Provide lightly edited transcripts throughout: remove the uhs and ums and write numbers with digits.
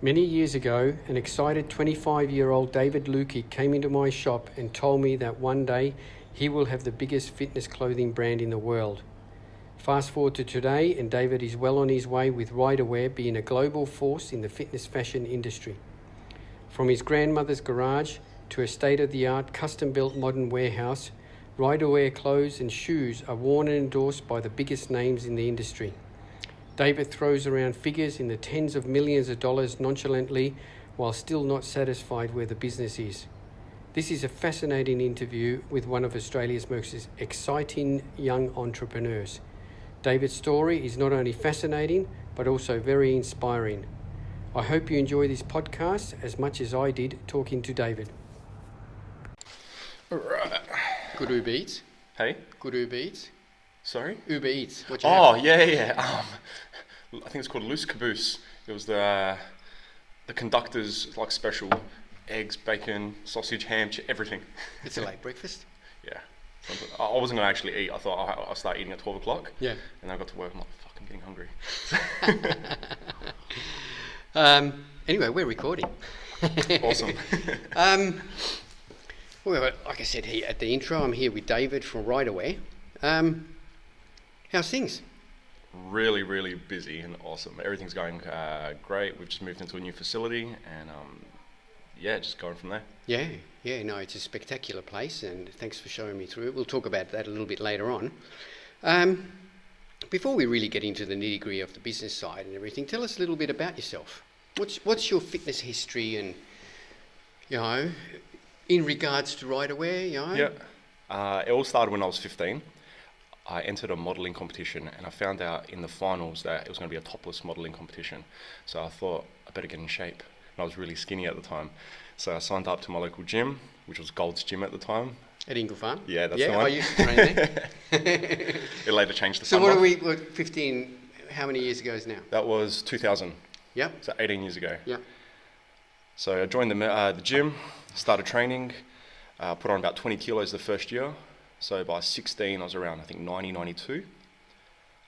Many years ago, an excited 25-year-old David Lukic came into my shop and told me that one day he will have the biggest fitness clothing brand in the world. Fast forward to today, and David is well on his way with Ryderwear being a global force in the fitness fashion industry. From his grandmother's garage to a state-of-the-art custom-built modern warehouse, Ryderwear clothes and shoes are worn and endorsed by the biggest names in the industry. David throws around figures in the tens of millions of dollars nonchalantly while still not satisfied where the business is. This is a fascinating interview with one of Australia's most exciting young entrepreneurs. David's story is not only fascinating, but also very inspiring. I hope you enjoy this podcast as much as I did talking to David. Right. Good Uber Eats? Hey? Good Uber Eats? Sorry? Uber Eats. What you Oh, have? yeah. I think it's called Loose Caboose. It was the conductor's like special eggs, bacon, sausage, ham, everything. It's a late breakfast. Yeah. I wasn't going to actually eat. I thought I'll start eating at 12 o'clock. Yeah. And I got to work. I'm like, fucking getting hungry. Anyway, we're recording. Awesome. Well, like I said here at the intro, I'm here with David from Ryderwear. How's things? Really, really busy and awesome. Everything's going great. We've just moved into a new facility and just going from there. Yeah, no, it's a spectacular place, and thanks for showing me through it. We'll talk about that a little bit later on. Before we really get into the nitty-gritty of the business side and everything, tell us a little bit about yourself. What's your fitness history and, in regards to Ryderwear, Yeah. It all started when I was 15. I entered a modelling competition and I found out in the finals that it was going to be a topless modelling competition. So I thought I better get in shape. And I was really skinny at the time. So I signed up to my local gym, which was Gold's Gym at the time. At Ingle Farm? Yeah, that's the one. I used to train there. It later changed to So Fun what Life. 15, how many years ago is now? That was 2000. Yep. So 18 years ago. Yep. So I joined the gym, started training, put on about 20 kilos the first year. So by 16, I was around, I think, 90, 92.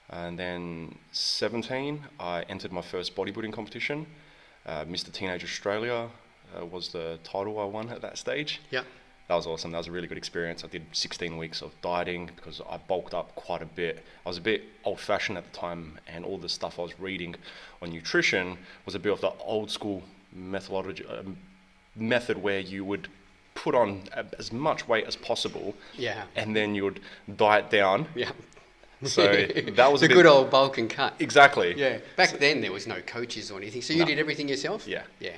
And then 17, I entered my first bodybuilding competition. Mr. Teenage Australia was the title I won at that stage. Yeah. That was awesome. That was a really good experience. I did 16 weeks of dieting because I bulked up quite a bit. I was a bit old-fashioned at the time, and all the stuff I was reading on nutrition was a bit of the old school methodology, method where you would put on as much weight as possible, and then you would diet down. Yeah. So that was the good old bulk and cut. Exactly. Yeah. Back then there was no coaches or anything, so you did everything yourself. Yeah. Yeah.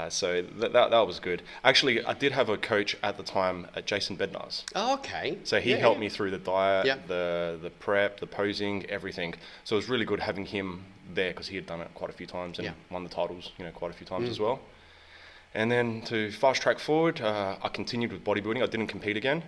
So that was good. Actually, I did have a coach at the time, Jason Bednar's. Oh, okay. So he helped me through the diet, Yeah. the prep, the posing, everything. So it was really good having him there because he had done it quite a few times and won the titles, quite a few times as well. And then to fast track forward, I continued with bodybuilding. I didn't compete again.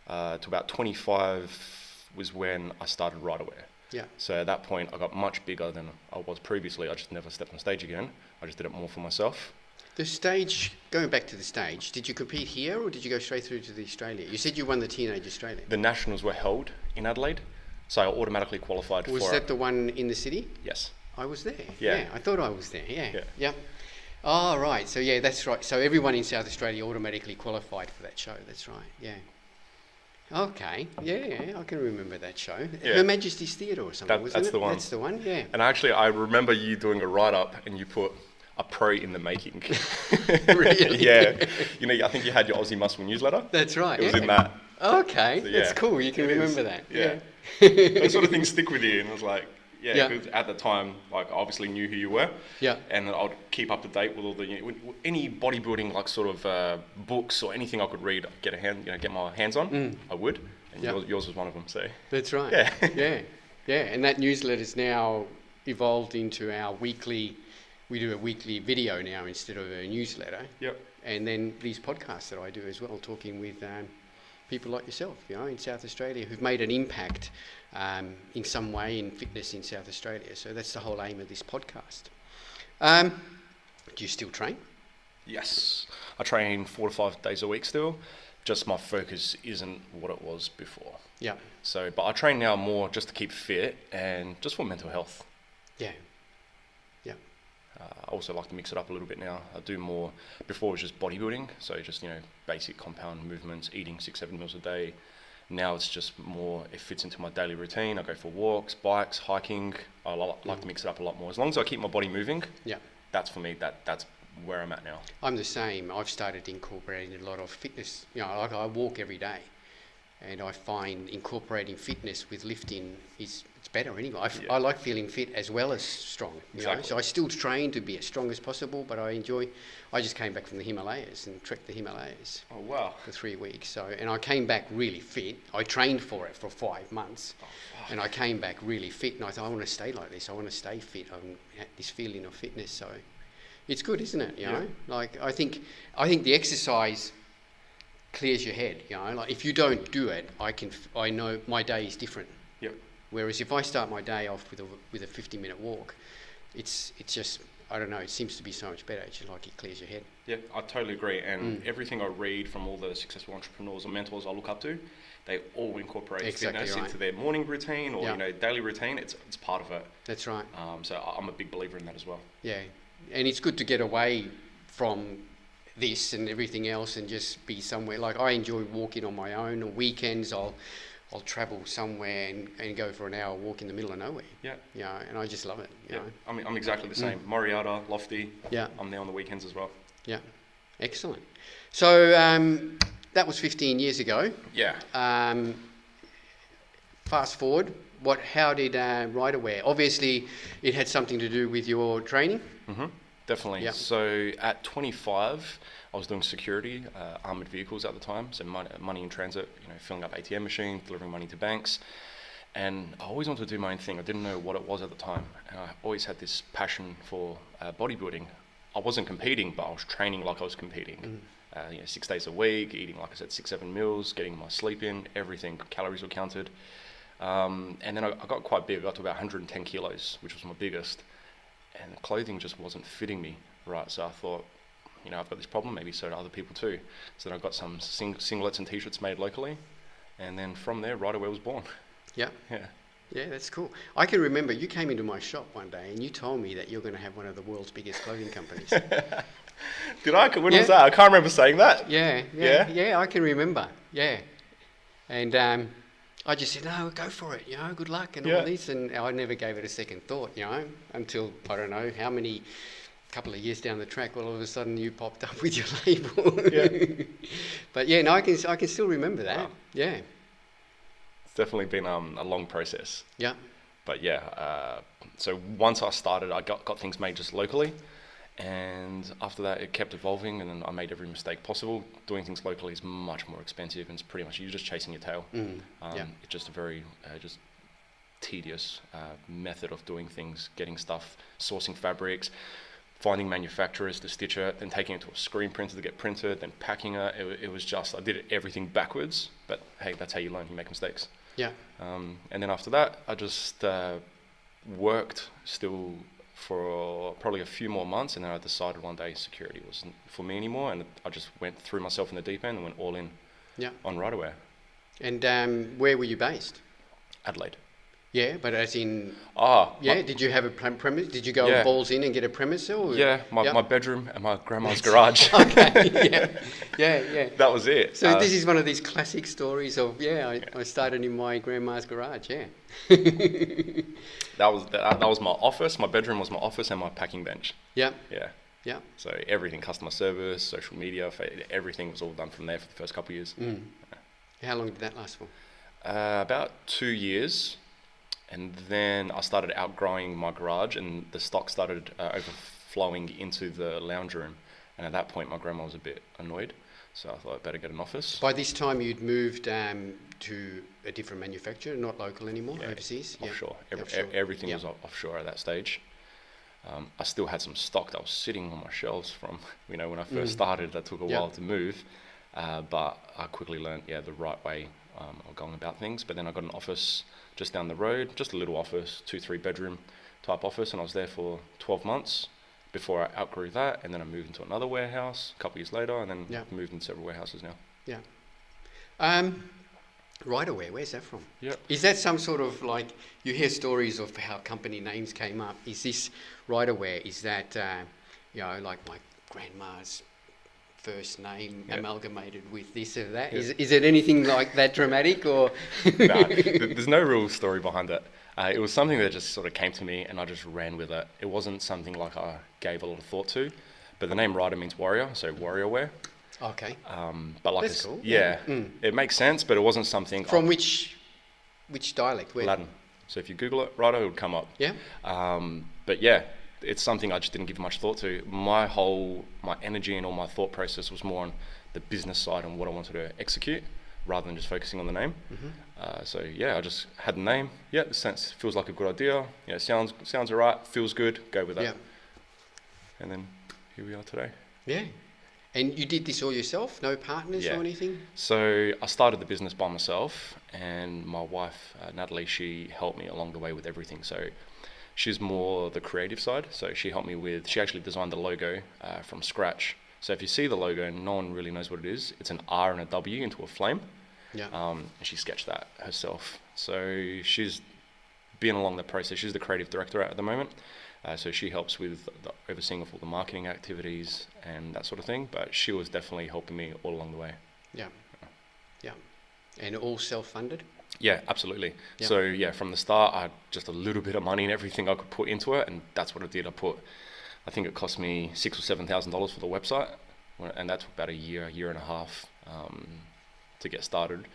To about 25 was when I started Ryderwear. Yeah. So at that point, I got much bigger than I was previously. I just never stepped on stage again. I just did it more for myself. The stage, going back to the stage, did you compete here or did you go straight through to the Australia? You said you won the Teenage Australia. The nationals were held in Adelaide, so I automatically qualified for it. Was that the one in the city? Yes. I was there. Yeah. I thought I was there. Yeah. Yeah. Oh, right. So, that's right. So everyone in South Australia automatically qualified for that show. That's right. Yeah. Okay. Yeah, I can remember that show. Yeah. Her Majesty's Theatre or something, wasn't it? That's the one. That's the one, yeah. And actually, I remember you doing a write-up and you put a pro in the making. Really? Yeah. I think you had your Aussie Muscle newsletter. That's right. It was in that. Okay. So, that's cool. You can remember that. Yeah. Those sort of things stick with you. And I was like, because at the time, like, I obviously knew who you were. Yeah. And I'd keep up to date with all the, any bodybuilding, like, sort of books or anything I could read, get my hands on, I would. And yours was one of them, so. That's right. Yeah. Yeah. And that newsletter's now evolved into our weekly. We do a weekly video now instead of a newsletter. Yep. And then these podcasts that I do as well, talking with people like yourself, in South Australia who've made an impact in some way in fitness in South Australia. So that's the whole aim of this podcast. Do you still train? Yes. I train 4 to 5 days a week still. Just my focus isn't what it was before. Yeah. So, but I train now more just to keep fit and just for mental health. Yeah. I also like to mix it up a little bit now. I do more, before it was just bodybuilding, so just, basic compound movements, eating 6-7 meals a day. Now it's just more, it fits into my daily routine. I go for walks, bikes, hiking. I like to mix it up a lot more. As long as I keep my body moving, that's for me, that's where I'm at now. I'm the same. I've started incorporating a lot of fitness. Like I walk every day, and I find incorporating fitness with lifting it's better anyway. I like feeling fit as well as strong. So I still train to be as strong as possible, but I just came back from the Himalayas and trekked the Himalayas. Oh wow! For 3 weeks. And I came back really fit. I trained for it for 5 months, and I came back really fit. And I thought, I want to stay like this. I want to stay fit. I had this feeling of fitness. So it's good, isn't it? You know, like I think the exercise clears your head. Like if you don't do it, I know my day is different. Yep. Whereas if I start my day off with a 50-minute walk, it's just, I don't know, it seems to be so much better. It's just like it clears your head. Yeah, I totally agree. And everything I read from all the successful entrepreneurs or mentors I look up to, they all incorporate fitness into their morning routine or daily routine. It's part of it. That's right. So I'm a big believer in that as well. Yeah, and it's good to get away from this and everything else and just be somewhere. Like I enjoy walking on my own. On weekends, I'll travel somewhere and go for an hour walk in the middle of nowhere. Yeah. And I just love it. You know? I'm exactly the same. Moriata, Lofty. Yeah. I'm there on the weekends as well. Yeah. Excellent. So that was 15 years ago. Yeah. Fast forward, how did Ryderwear? Obviously, it had something to do with your training. Mm-hmm. Definitely. Yeah. So at 25, I was doing security, armoured vehicles at the time, so money in transit, filling up ATM machines, delivering money to banks. And I always wanted to do my own thing. I didn't know what it was at the time. And I always had this passion for bodybuilding. I wasn't competing, but I was training like I was competing. 6 days a week, eating, like I said, 6-7 meals, getting my sleep in, everything, calories were counted. And then I got quite big. I got to about 110 kilos, which was my biggest. And the clothing just wasn't fitting me, right? So I thought, I've got this problem, maybe so do other people too. So then I got some singlets and t-shirts made locally. And then from there, Ryderwear was born. Yeah. Yeah. Yeah, that's cool. I can remember you came into my shop one day and you told me that you're going to have one of the world's biggest clothing companies. Did I? When was that? I can't remember saying that. Yeah, I can remember. Yeah. And I just said, no, go for it, good luck and all this. And I never gave it a second thought, until, I don't know, how many, couple of years down the track, all of a sudden you popped up with your label. Yeah. But yeah, no, I can still remember that. Wow. Yeah. It's definitely been a long process. Yeah. But yeah, so once I started, I got things made just locally. And after that, it kept evolving, and then I made every mistake possible. Doing things locally is much more expensive, and it's pretty much you're just chasing your tail. It's just a very just tedious method of doing things, getting stuff, sourcing fabrics, finding manufacturers to stitch it, then taking it to a screen printer to get printed, then packing it. It was just, I did everything backwards, but hey, that's how you learn, you make mistakes. Yeah. And then after that, I just worked still for probably a few more months, and then I decided one day security wasn't for me anymore, and I just threw myself in the deep end and went all in on Ryderwear. And where were you based? Adelaide. Yeah, but as in... did you have a premise? Did you go balls in and get a premise? Or? Yeah, my bedroom and my grandma's garage. Okay, yeah. That was it. So this is one of these classic stories of, I started in my grandma's garage, That was my office. My bedroom was my office and my packing bench. Yeah. Yeah. So everything, customer service, social media, everything was all done from there for the first couple of years. Mm. How long did that last for? About 2 years. And then I started outgrowing my garage, and the stock started overflowing into the lounge room. And at that point, my grandma was a bit annoyed. So I thought I'd better get an office. By this time, you'd moved to a different manufacturer, not local anymore, overseas? Offshore. Everything was offshore at that stage. I still had some stock that was sitting on my shelves from, when I first started. That took a while to move. But I quickly learned, the right way of going about things. But then I got an office just down the road, just a little office, 2-3 bedroom type office. And I was there for 12 months. Before I outgrew that, and then I moved into another warehouse a couple of years later, and then moved into several warehouses now. Yeah. Ryderwear, where's that from? Yeah. Is that some sort of like, you hear stories of how company names came up? Is this Ryderwear? Is that like my grandma's first name Yeah. amalgamated with this or that. Yeah. Is it anything like that dramatic, or? No, there's no real story behind it. It was something that just sort of came to me and I just ran with it. It wasn't something like I gave a lot of thought to, but the name Ryder means warrior, so Ryderwear. Okay. But like That's cool. Yeah, Mm. it makes sense, but it wasn't something From which dialect? Where? Latin. So if you Google it, Ryder, it would come up. Yeah. But yeah, it's something I just didn't give much thought to. My energy and all my thought process was more on the business side and what I wanted to execute, rather than just focusing on the name. Mm-hmm. So yeah, I just had the name. Yeah, the sense feels like a good idea. Yeah, sounds alright. Feels good. Go with that. Yeah. And then here we are today. Yeah. And you did this all yourself? No partners Yeah. or anything? So I started the business by myself, and my wife Natalie, she helped me along the way with everything. So she's more the creative side. So she helped me with. She actually designed the logo from scratch. So if you see the logo, no one really knows what it is. It's an R and a W into a flame. Yeah. And she sketched that herself. So she's been along the process. She's the creative director at the moment. So she helps with the overseeing of all the marketing activities and that sort of thing. But she was definitely helping me all along the way. Yeah. Yeah. And all self-funded? Yeah, absolutely. Yeah. So yeah, from the start, I had just a little bit of money and everything I could put into it, and that's what I did. I think it cost me $6,000 or $7,000 for the website, and that took about a year and a half to get started.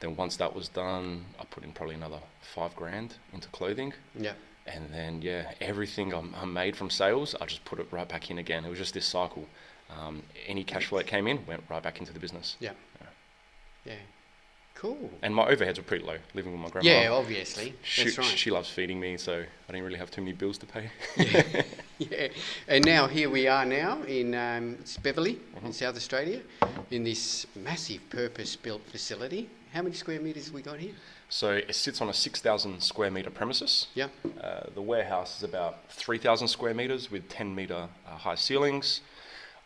Then once that was done, I put in probably another $5,000 into clothing. Yeah. And then yeah, everything I made from sales, I just put it right back in again. It was just this cycle. Any cash flow that came in went right back into the business. Yeah. Yeah. Cool. And my overheads were pretty low, living with my grandma. Yeah, obviously. That's right. She loves feeding me, so I didn't really have too many bills to pay. Yeah. Yeah. And now here we are now in it's Beverley in South Australia, in this massive purpose-built facility. How many square metres have we got here? So it sits on a 6,000 square metre premises. Yeah. The warehouse is about 3,000 square metres with 10 metre high ceilings.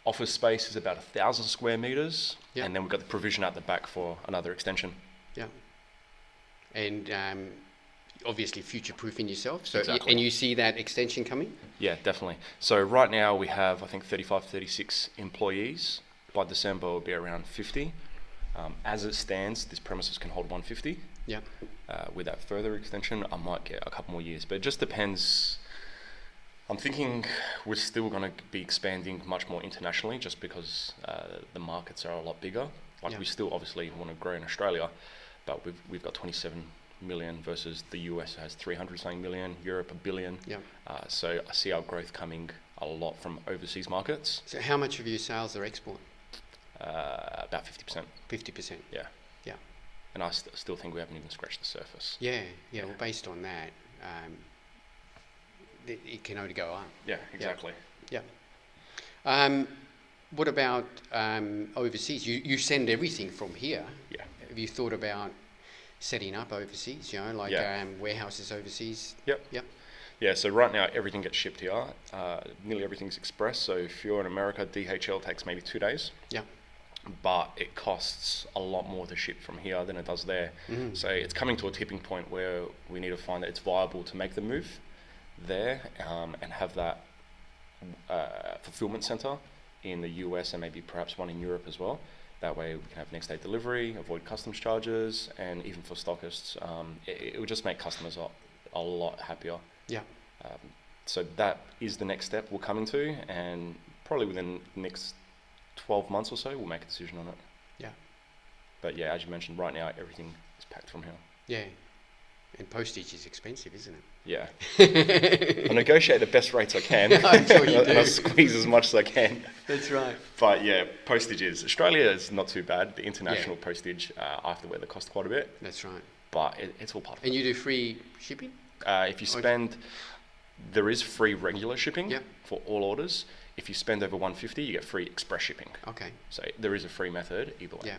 Office space is about 1,000 square metres. Yeah. And then we've got the provision out the back for another extension. Yeah. And obviously future-proofing yourself. So Exactly. And you see that extension coming? Yeah, definitely. So right now we have, I think, 35, 36 employees. By December, we'll be around 50. As it stands, this premises can hold 150. Yeah. With that further extension, I might get a couple more years, but it just depends. I'm thinking we're still going to be expanding much more internationally, just because the markets are a lot bigger. Like we still obviously want to grow in Australia, but we've got 27 million versus the US has 300 something million, Europe 1 billion. Yeah. So I see our growth coming a lot from overseas markets. So how much of your sales are export? About 50%. 50%. Yeah. Yeah. And I still think we haven't even scratched the surface. Yeah. Yeah. Well, based on that, it can only go up. Yeah, exactly. Yeah. What about overseas? You send everything from here. Yeah. Have you thought about setting up overseas? Like warehouses overseas. Yep. Yep. Yeah, so right now everything gets shipped here. Nearly everything's express. So if you're in America, DHL takes maybe 2 days. Yeah. But it costs a lot more to ship from here than it does there. Mm. So it's coming to a tipping point where we need to find that it's viable to make the move there and have that fulfillment center in the US and maybe perhaps one in Europe as well. That way we can have next day delivery, avoid customs charges, and even for stockists, it will just make customers a lot happier. Yeah. So that is the next step we're coming to, and probably within the next 12 months or so, we'll make a decision on it. Yeah. But yeah, as you mentioned, right now everything is packed from here. Yeah. And postage is expensive, isn't it? Yeah. I negotiate the best rates I can. I'm sure you and I do. squeeze as much as I can. That's right. But yeah, postage is. Australia is not too bad. The international postage, I have to wear the cost quite a bit. That's right. But it's all part of it. And you do free shipping? If you spend, there is free regular shipping Yep. for for all orders. If you spend over 150, you get free express shipping. Okay. So there is a free method either way. Yeah.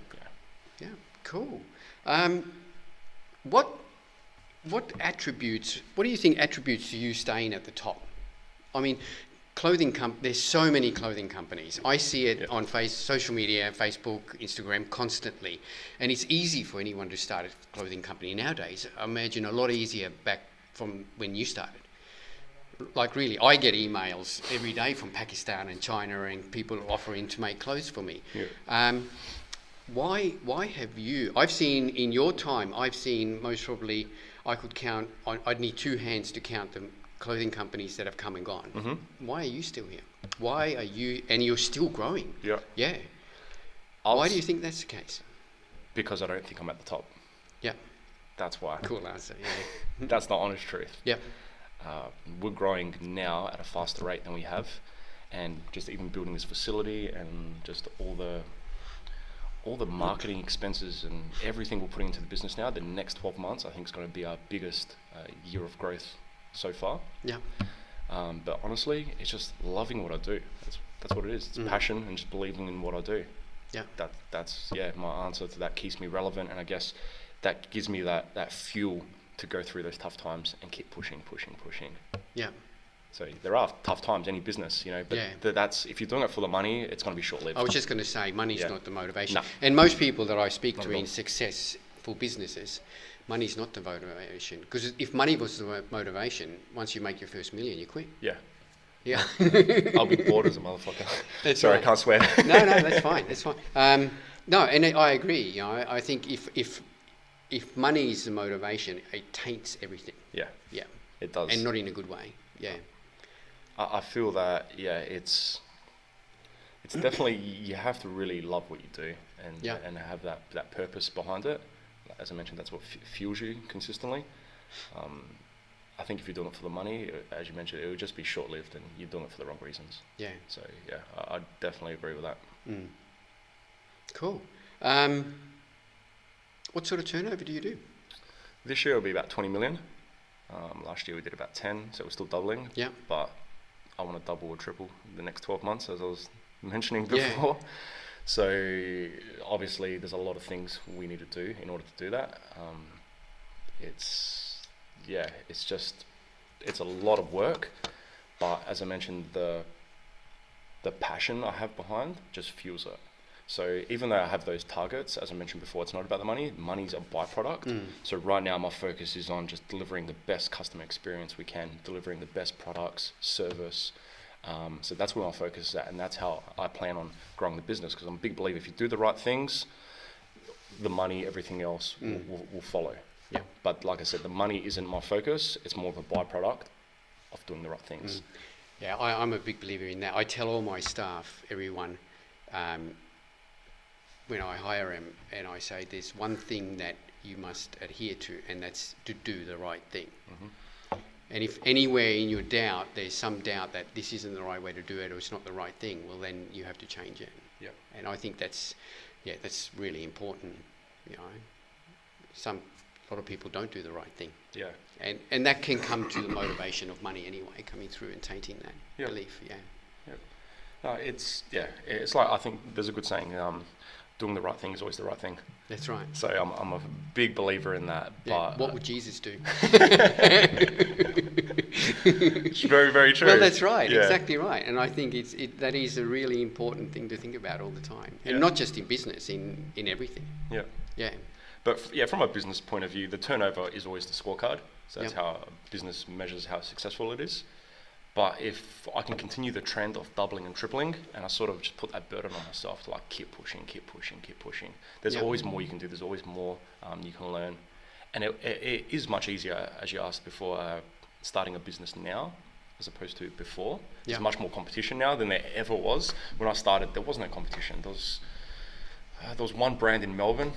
Yeah. Cool. What attributes? What do you think attributes to you staying at the top? I mean, there's so many clothing companies. I see it on social media, Facebook, Instagram constantly, and it's easy for anyone to start a clothing company nowadays. I imagine a lot easier back from when you started. Like really, I get emails every day from Pakistan and China and people offering to make clothes for me. Yeah. Why have you? I've seen in your time. I've seen most probably. I could count. I'd need two hands to count the clothing companies that have come and gone. Mm-hmm. Why are you still here? Why are you? And you're still growing. Yeah. Yeah. Why do you think that's the case? Because I don't think I'm at the top. Yeah. That's why. Cool answer. Yeah. That's the honest truth. Yep. We're growing now at a faster rate than we have, and just even building this facility and just all the marketing expenses and everything we're putting into the business now, the next 12 months I think is going to be our biggest year of growth so far. Yeah. But honestly, it's just loving what I do. That's what it is. It's passion and just believing in what I do. Yeah. That's my answer to that. Keeps me relevant, and I guess that gives me that fuel to go through those tough times and keep pushing. Yeah. So there are tough times, any business, but that's, if you're doing it for the money, it's going to be short-lived. I was just going to say, money's not the motivation. No. And most people that I speak Not to at all. in successful businesses, money's not the motivation. Because if money was the motivation, once you make your first million, you quit. Yeah. Yeah. I'll be bored as a motherfucker. That's Sorry, right. I can't swear. No, that's fine. That's fine. No, and I agree. You know, I think if money is the motivation, it taints everything. Yeah. Yeah. It does. And not in a good way. Yeah. I feel that, it's definitely, you have to really love what you do and have that purpose behind it. As I mentioned, that's what fuels you consistently. I think if you're doing it for the money, as you mentioned, it would just be short-lived and you're doing it for the wrong reasons. Yeah. So, I definitely agree with that. Mm. Cool. What sort of turnover do you do? This year will be about 20 million. Last year we did about 10, so we're still doubling. Yeah. But I want to double or triple the next 12 months, as I was mentioning before. Yeah. So obviously there's a lot of things we need to do in order to do that. It's a lot of work, but as I mentioned, the passion I have behind just fuels it. So even though I have those targets, as I mentioned before, it's not about the money. Money's a byproduct. So right now my focus is on just delivering the best customer experience we can, delivering the best products, service. So that's where my focus is at, and that's how I plan on growing the business, because I'm a big believer if you do the right things, the money, everything else will follow. Yeah. But like I said, the money isn't my focus. It's more of a byproduct of doing the right things. Yeah, I'm a big believer in that. I tell all my staff, everyone, when I hire them, and I say there's one thing that you must adhere to, and that's to do the right thing. And if anywhere in your doubt, there's some doubt that this isn't the right way to do it or it's not the right thing, well then you have to change it. Yeah. And I think that's really important. You know, a lot of people don't do the right thing. Yeah. And that can come to the motivation of money anyway, coming through and tainting that belief. Yeah. Yeah. No, it's like, I think there's a good saying, doing the right thing is always the right thing. That's right. So I'm a big believer in that. Yeah. But What would Jesus do? It's very, very true. Well, that's right. Yeah. Exactly right. And I think that is a really important thing to think about all the time, and not just in business, in everything. Yeah. Yeah. But from a business point of view, the turnover is always the scorecard. So that's how a business measures how successful it is. But if I can continue the trend of doubling and tripling, and I sort of just put that burden on myself to like keep pushing. There's always more you can do. There's always more you can learn. And it is much easier, as you asked before, starting a business now as opposed to before. There's much more competition now than there ever was. When I started, there was no competition. There was one brand in Melbourne.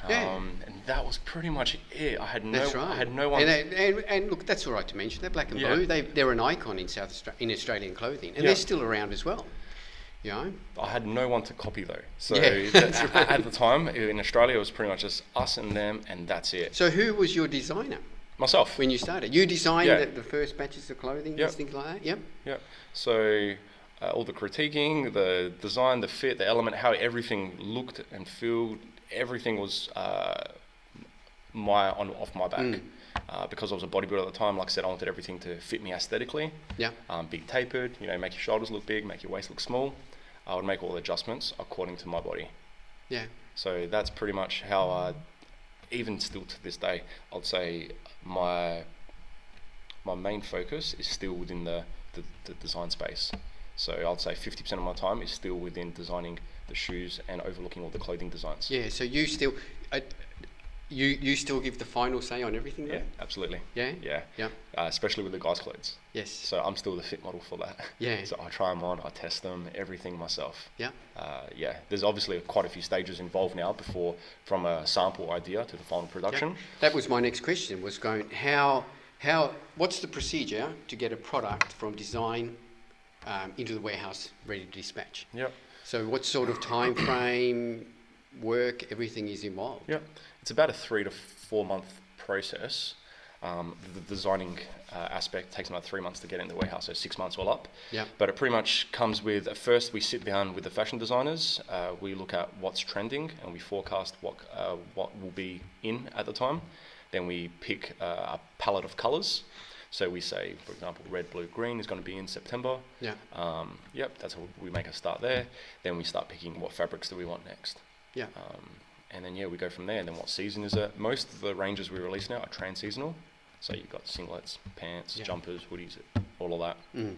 And that was pretty much it. I had no one. And look, that's all right to mention. They're Black and Blue. They're an icon in in Australian clothing, and they're still around as well. You know. I had no one to copy though. So at the time in Australia, it was pretty much just us and them, and that's it. So who was your designer? Myself. When you started, you designed the first batches of clothing, and things like that. Yep. Yeah. So. All the critiquing, the design, the fit, the element, how everything looked and felt, everything was off my back. Because I was a bodybuilder at the time, like I said, I wanted everything to fit me aesthetically. Yeah. Big tapered, make your shoulders look big, make your waist look small. I would make all the adjustments according to my body. Yeah. So that's pretty much how even still to this day, I'd say my my main focus is still within the design space. So I'd say 50% of my time is still within designing the shoes and overlooking all the clothing designs. Yeah, so you still, you still give the final say on everything though? Yeah, absolutely. Yeah? Yeah. Yeah. Especially with the guys' clothes. Yes. So I'm still the fit model for that. Yeah. So I try them on, I test them, everything myself. Yeah. Yeah, there's obviously quite a few stages involved now before, from a sample idea to the final production. Yeah. That was my next question, was going, what's the procedure to get a product from design into the warehouse ready to dispatch? Yep. So what sort of time frame, work, everything is involved? Yep. It's about a 3 to 4 month process. The designing aspect takes about 3 months to get in the warehouse, so 6 months all up. Yeah. But it pretty much comes with, at first we sit down with the fashion designers, we look at what's trending and we forecast what will be in at the time. Then we pick a palette of colours. So we say, for example, red, blue, green is going to be in September. Yeah. Yep, that's how we make a start there. Then we start picking what fabrics do we want next. Yeah. And then, we go from there. And then what season is it? Most of the ranges we release now are trans-seasonal. So you've got singlets, pants, jumpers, hoodies, all of that. Mm.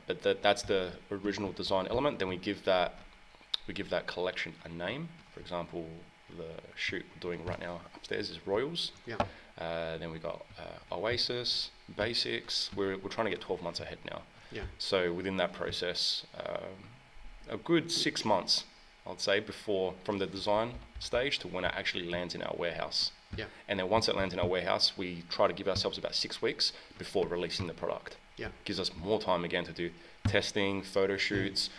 But that's the original design element. Then we give that collection a name. For example, the shoot we're doing right now upstairs is Royals. Yeah. Then we got Oasis, Basics. We're trying to get 12 months ahead now. Yeah. So within that process, a good 6 months, I'd say, from the design stage to when it actually lands in our warehouse. Yeah. And then once it lands in our warehouse, we try to give ourselves about 6 weeks before releasing the product. Yeah. Gives us more time again to do testing, photo shoots,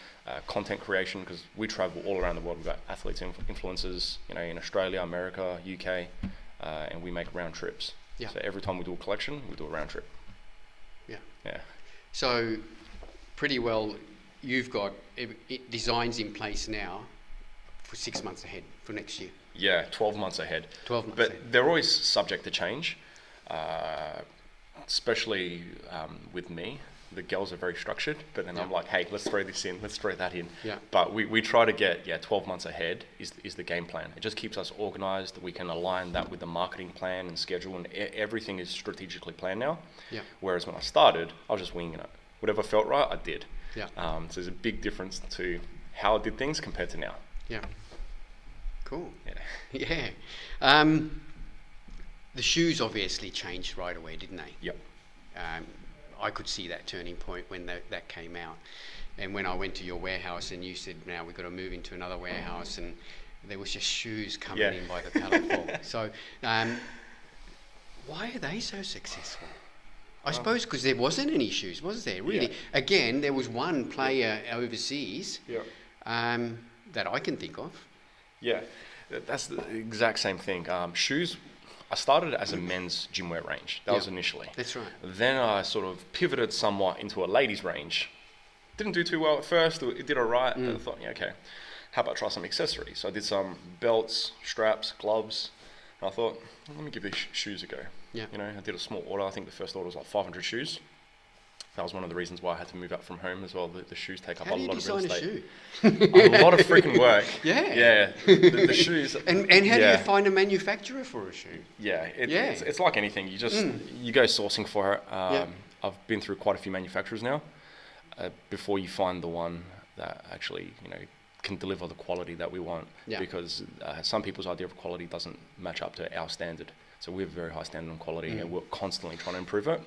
content creation, because we travel all around the world. We've got athletes, influencers, in Australia, America, UK, and we make round trips. Yeah. So every time we do a collection, we do a round trip. Yeah. Yeah. So pretty well, you've got designs in place now for 6 months ahead for next year. Yeah, 12 months ahead. 12 months but ahead. They're always subject to change, especially with me. The girls are very structured, but then I'm like, hey, let's throw this in, let's throw that in. Yeah. But we try to get 12 months ahead is the game plan. It just keeps us organized. We can align that with the marketing plan and schedule, and everything is strategically planned now. Yeah. Whereas when I started, I was just winging it. Whatever felt right, I did. Yeah. So there's a big difference to how I did things compared to now. Yeah. Cool. Yeah. Yeah. The shoes obviously changed right away, didn't they? Yep. I could see that turning point when that came out. And when I went to your warehouse and you said, now we've got to move into another warehouse, and there was just shoes coming in by the palletful. So why are they so successful? I suppose because there wasn't any shoes, was there? Really? Yeah. Again, there was one player overseas that I can think of. Yeah, that's the exact same thing. Shoes, I started as a men's gym wear range. That was initially. That's right. Then I sort of pivoted somewhat into a ladies range. Didn't do too well at first. It did all right. But I thought, okay, how about try some accessories? So I did some belts, straps, gloves. And I thought, let me give these shoes a go. Yeah. I did a small order. I think the first order was like 500 shoes. That was one of the reasons why I had to move out from home as well. The shoes take up a lot of real estate. A lot of freaking work. Yeah. Yeah. The shoes. And how do you find a manufacturer for a shoe? Yeah. It's like anything. You just you go sourcing for it. I've been through quite a few manufacturers now before you find the one that actually can deliver the quality that we want. Yeah. Because some people's idea of quality doesn't match up to our standard. So we have a very high standard on quality, and we're constantly trying to improve it.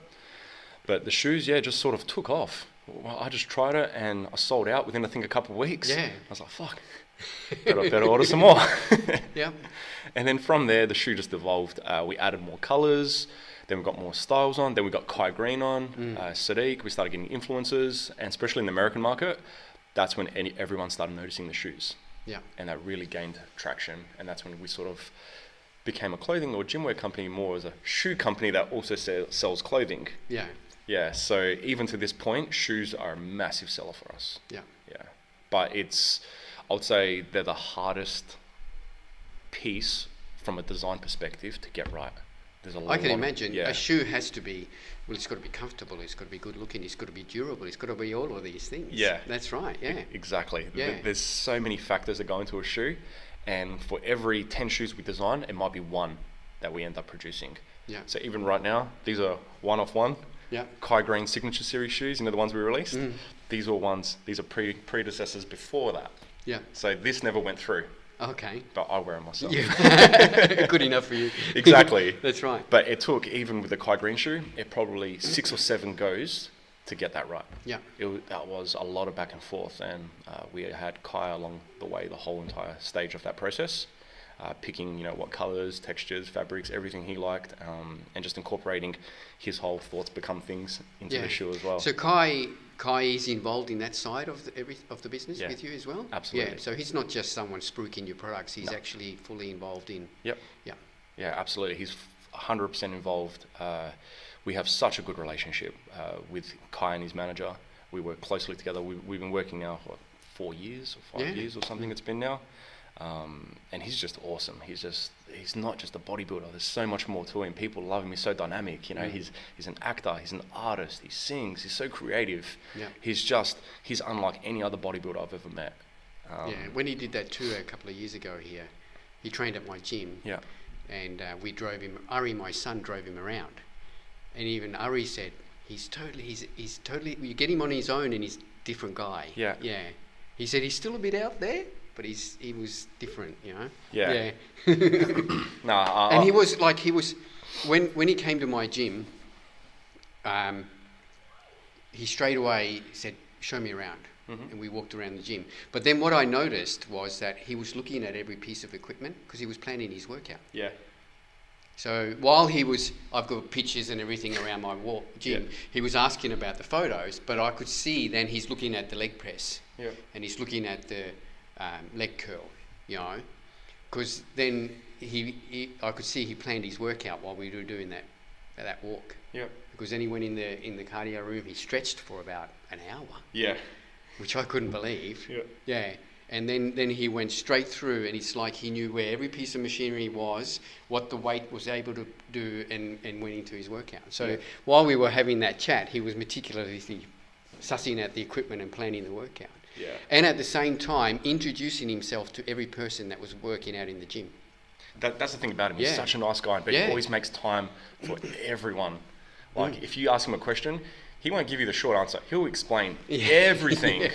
But the shoes, just sort of took off. Well, I just tried it and I sold out within, I think, a couple of weeks. Yeah. I was like, fuck, better order some more. Yeah. And then from there, the shoe just evolved. We added more colours. Then we got more styles on. Then we got Kai Green on, Sadiq. We started getting influencers. And especially in the American market, that's when everyone started noticing the shoes. Yeah. And that really gained traction. And that's when we sort of became a clothing or gym wear company more as a shoe company that also sells clothing. Yeah. Yeah, so even to this point, shoes are a massive seller for us. Yeah. Yeah. But I would say they're the hardest piece from a design perspective to get right. There's a lot. I can imagine a shoe has to be, it's got to be comfortable, it's got to be good looking, it's got to be durable, it's got to be all of these things. Yeah. That's right, yeah. Exactly. Yeah. There's so many factors that go into a shoe, and for every 10 shoes we design, it might be one that we end up producing. Yeah. So even right now, these are one off one. Yeah. Kai Green Signature Series shoes, the ones we released. These are predecessors before that. Yeah. So this never went through. Okay. But I wear them myself. Yeah. Good enough for you. Exactly. That's right. But it took, even with the Kai Green shoe, it probably 6 or 7 goes to get that right. Yeah. That was a lot of back and forth, and we had Kai along the way, the whole entire stage of that process, picking what colours, textures, fabrics, everything he liked, and just incorporating his whole thoughts become things into the shoe as well. So Kai is involved in that side of the business with you as well? Absolutely. Yeah, so he's not just someone spruiking your products, he's actually fully involved in... Yep. Yeah. Yeah, absolutely. He's 100% involved. We have such a good relationship with Kai and his manager. We work closely together. We've been working now for 4 years or 5 years or something it's been now. And he's just awesome. He's not just a bodybuilder. There's so much more to him. People love him. He's so dynamic. He's an actor. He's an artist. He sings. He's so creative. Yeah. He's unlike any other bodybuilder I've ever met. When he did that tour a couple of years ago here, he trained at my gym. Yeah. And we drove him. Ari, my son, drove him around. And even Ari said, he's totally. You get him on his own, and he's a different guy. Yeah. Yeah. He said he's still a bit out there, but he was different, Yeah. And he was when he came to my gym, he straight away said, "Show me around." And we walked around the gym. But then what I noticed was that he was looking at every piece of equipment because he was planning his workout. Yeah. So while I've got pictures and everything around my gym, he was asking about the photos, but I could see then he's looking at the leg press. Yeah. And he's looking at the leg curl, because then I could see he planned his workout while we were doing that walk. Yeah. Because then he went in the cardio room, he stretched for about an hour. Yeah. Which I couldn't believe. Yeah. Yeah. And then he went straight through, and it's like he knew where every piece of machinery was, what the weight was able to do, and went into his workout. So while we were having that chat, he was meticulously sussing out the equipment and planning the workout. Yeah. And at the same time, introducing himself to every person that was working out in the gym. That's the thing about him. He's such a nice guy, but he always makes time for everyone. Like, if you ask him a question, he won't give you the short answer. He'll explain everything.